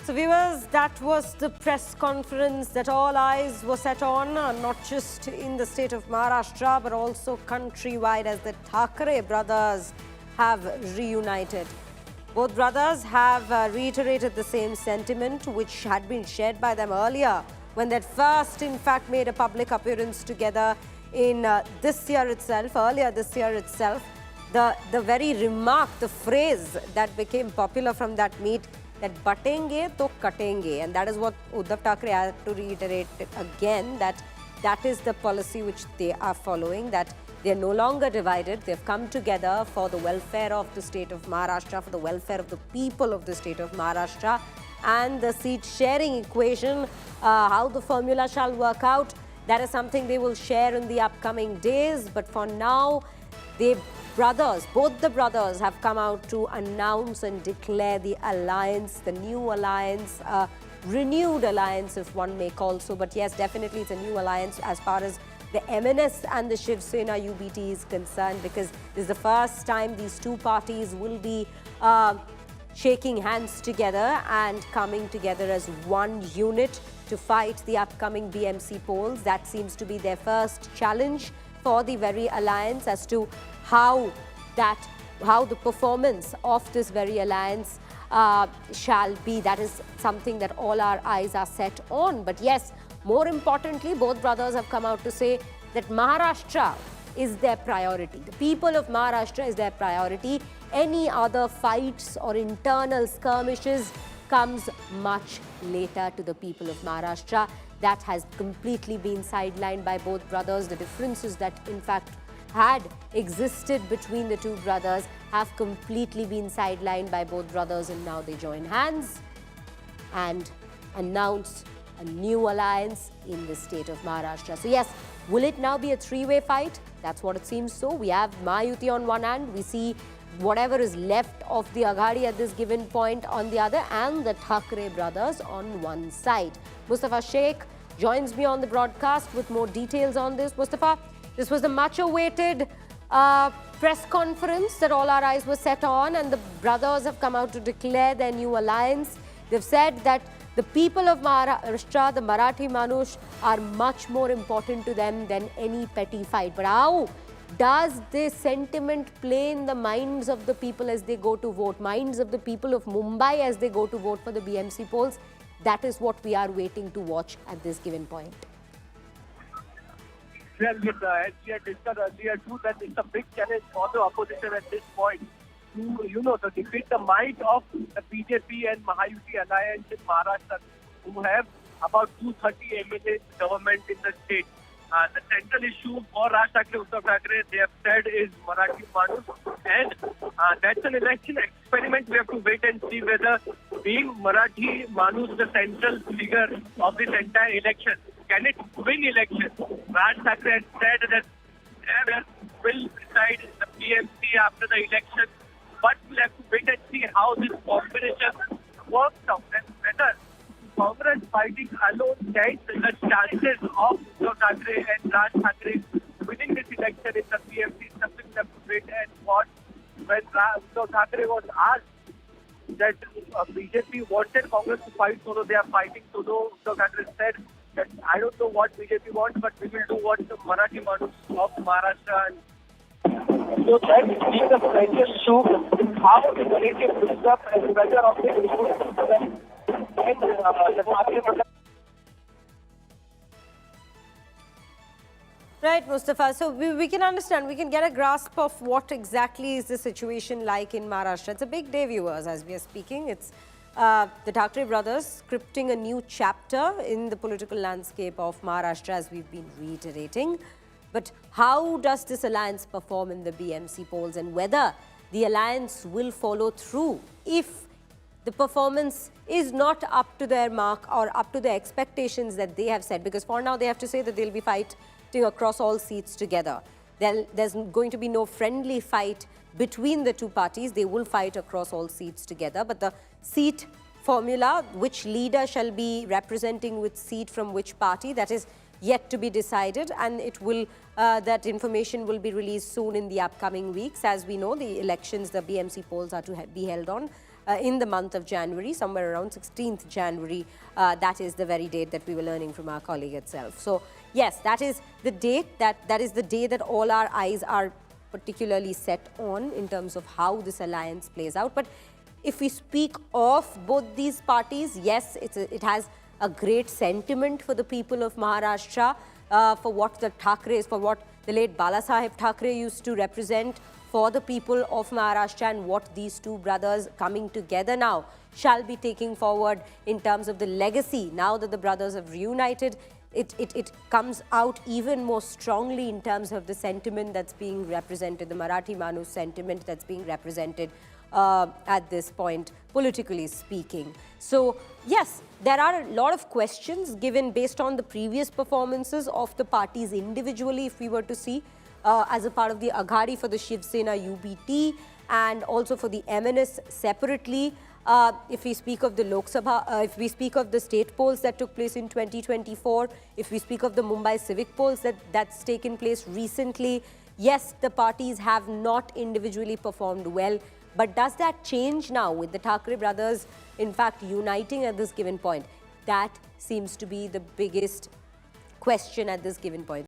So viewers, that was the press conference that all eyes were set on, not just in the state of Maharashtra, but also countrywide as the Thackeray brothers have reunited. Both brothers have reiterated the same sentiment which had been shared by them earlier when they first, in fact, made a public appearance together in this year itself, earlier this year itself. The very remark, the phrase that became popular from that meet, that batenge to katenge, and that is what Uddhav Thackeray had to reiterate again, that is the policy which they are following, that they are no longer divided. They have come together for the welfare of the state of Maharashtra, for the welfare of the people of the state of Maharashtra, and the seat sharing equation, how the formula shall work out, that is something they will share in the upcoming days. But for now, both the brothers have come out to announce and declare the alliance, the new alliance, renewed alliance if one may call so. But yes, definitely it's a new alliance as far as the MNS and the Shiv Sena UBT is concerned, because this is the first time these two parties will be shaking hands together and coming together as one unit to fight the upcoming BMC polls. That seems to be their first challenge for the very alliance as to how the performance of this very alliance shall be. That is something that all our eyes are set on. But yes, more importantly, both brothers have come out to say that Maharashtra is their priority. The people of Maharashtra is their priority. Any other fights or internal skirmishes comes much later to the people of Maharashtra. That has completely been sidelined by both brothers. The differences that in fact had existed between the two brothers have completely been sidelined by both brothers, and now they join hands and announce a new alliance in the state of Maharashtra. So yes, will it now be a three-way fight? That's what it seems so. We have Mahayuti on one hand, we see whatever is left of the Aghadi at this given point on the other, and the Thackeray brothers on one side. Mustafa Shaikh joins me on the broadcast with more details on this. Mustafa, this was the much-awaited press conference that all our eyes were set on, and the brothers have come out to declare their new alliance. They've said that the people of Maharashtra, the Marathi Manush, are much more important to them than any petty fight. But how does this sentiment play in the minds of the people as they go to vote, minds of the people of Mumbai as they go to vote for the BMC polls? That is what we are waiting to watch at this given point. Well, as we had discussed earlier too, that it's a big challenge for the opposition at this point to, defeat the might of the BJP and Mahayuti alliance in Maharashtra, who have about 230 MLA government in the state. The central issue for Raj Thackeray, Uddhav Thackeray, they have said, is Marathi Manush, and that's an election experiment. We have to wait and see whether being Marathi Manush the central figure of this entire election, can it win election? Raj Thackeray has said that they will decide the BMC after the election, but we'll have to wait and see how this combination works out and whether Congress fighting alone takes the chances of Uddhav Thackeray and Raj Thackeray winning this election in the BMC. Something we have to wait and watch. When Uddhav Thackeray was asked that BJP wanted Congress to fight solo, they are fighting solo, Uddhav Thackeray said that I don't know what BJP wants, but we will do what the Marathi Manush of Maharashtra. So that is the central issue, how the narrative builds up and whether of it is Right, Mustafa. So we can understand, we can get a grasp of what exactly is the situation like in Maharashtra. It's a big day, viewers, as we are speaking. It's the Thackeray brothers scripting a new chapter in the political landscape of Maharashtra, as we've been reiterating. But how does this alliance perform in the BMC polls, and whether the alliance will follow through if the performance is not up to their mark or up to the expectations that they have set? Because for now, they have to say that they'll be fighting across all seats together. There's going to be no friendly fight between the two parties. They will fight across all seats together. But the seat formula, which leader shall be representing which seat from which party, that is yet to be decided, and it will that information will be released soon in the upcoming weeks. As we know, the elections, the BMC polls are to be held on in the month of January, somewhere around 16th January. That is the very date that we were learning from our colleague itself. So yes, that is the date, that is the day that all our eyes are particularly set on in terms of how this alliance plays out. But if we speak of both these parties, yes, it has a great sentiment for the people of Maharashtra, for what the Thackerays, for what the late Balasaheb Thackeray used to represent for the people of Maharashtra, and what these two brothers coming together now shall be taking forward in terms of the legacy. Now that the brothers have reunited, it comes out even more strongly in terms of the sentiment that's being represented, the Marathi Manush sentiment that's being represented at this point, politically speaking. So yes, there are a lot of questions given based on the previous performances of the parties individually, if we were to see, as a part of the Aghadi for the Shiv Sena UBT, and also for the MNS separately. If we speak of the Lok Sabha, if we speak of the state polls that took place in 2024, if we speak of the Mumbai civic polls that's taken place recently, yes, the parties have not individually performed well. But does that change now with the Thackeray brothers, in fact, uniting at this given point? That seems to be the biggest question at this given point.